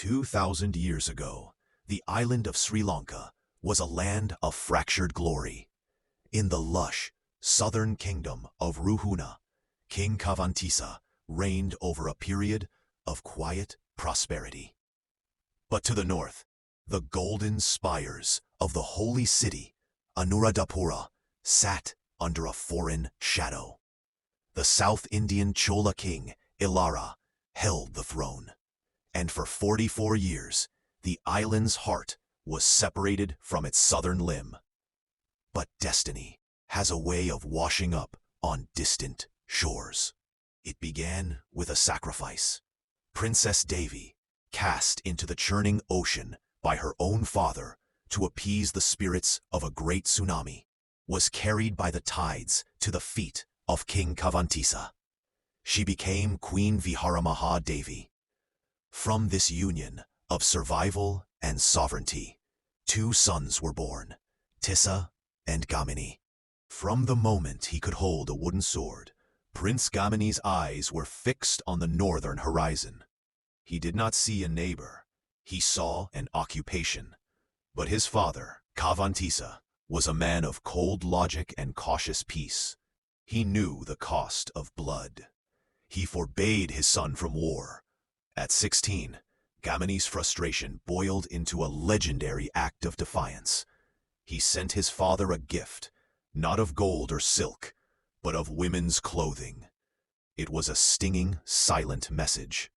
2,000 years ago, the island of Sri Lanka was a land of fractured glory. In the lush, southern kingdom of Ruhuna, King Kavantisa reigned over a period of quiet prosperity. But to the north, the golden spires of the holy city, Anuradhapura, sat under a foreign shadow. The South Indian Chola king, Ilara, held the throne, and for 44 years, the island's heart was separated from its southern limb. But destiny has a way of washing up on distant shores. It began with a sacrifice. Princess Devi, cast into the churning ocean by her own father to appease the spirits of a great tsunami, was carried by the tides to the feet of King Kavantisa. She became Queen Viharamaha Devi. From this union of survival and sovereignty, 2 sons were born, Tissa and Gamini. From the moment he could hold a wooden sword, Prince Gamini's eyes were fixed on the northern horizon. He did not see a neighbor, he saw an occupation. But his father, Kavantisa, was a man of cold logic and cautious peace. He knew the cost of blood. He forbade his son from war. At 16, Gamini's frustration boiled into a legendary act of defiance. He sent his father a gift, not of gold or silk, but of women's clothing. It was a stinging, silent message.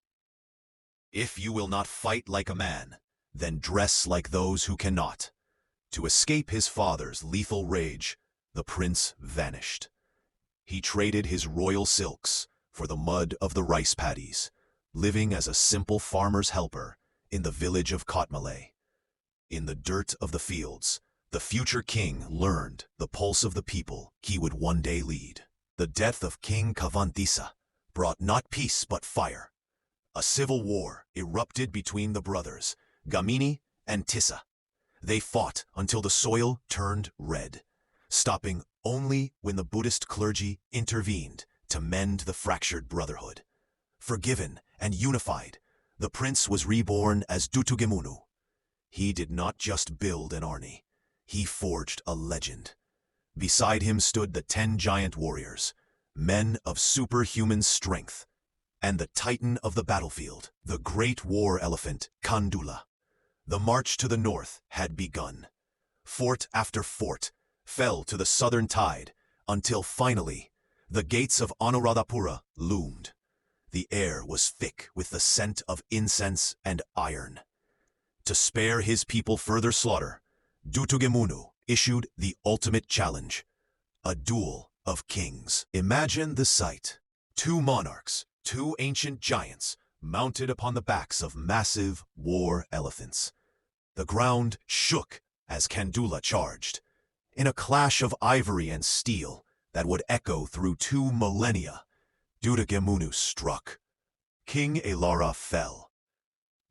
If you will not fight like a man, then dress like those who cannot. To escape his father's lethal rage, the prince vanished. He traded his royal silks for the mud of the rice paddies, living as a simple farmer's helper in the village of Kotmale. In the dirt of the fields, the future king learned the pulse of the people he would one day lead. The death of King Kavantisa brought not peace but fire. A civil war erupted between the brothers, Gamini and Tissa. They fought until the soil turned red, stopping only when the Buddhist clergy intervened to mend the fractured brotherhood. Forgiven and unified, the prince was reborn as Dutugemunu. He did not just build an army, he forged a legend. Beside him stood the 10 giant warriors, men of superhuman strength, and the titan of the battlefield, the great war elephant, Kandula. The march to the north had begun. Fort after fort fell to the southern tide, until finally, the gates of Anuradhapura loomed. The air was thick with the scent of incense and iron. To spare his people further slaughter, Dutugemunu issued the ultimate challenge, a duel of kings. Imagine the sight. 2 monarchs, 2 ancient giants, mounted upon the backs of massive war elephants. The ground shook as Kandula charged. In a clash of ivory and steel that would echo through 2 millennia, Dutugemunu struck. King Ilara fell.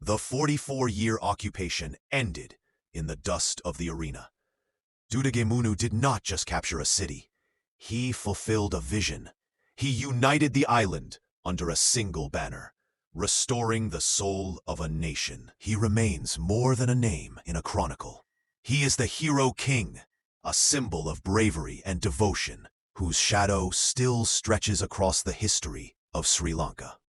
The 44-year occupation ended in the dust of the arena. Dutugemunu did not just capture a city. He fulfilled a vision. He united the island under a single banner, restoring the soul of a nation. He remains more than a name in a chronicle. He is the hero king, a symbol of bravery and devotion, whose shadow still stretches across the history of Sri Lanka.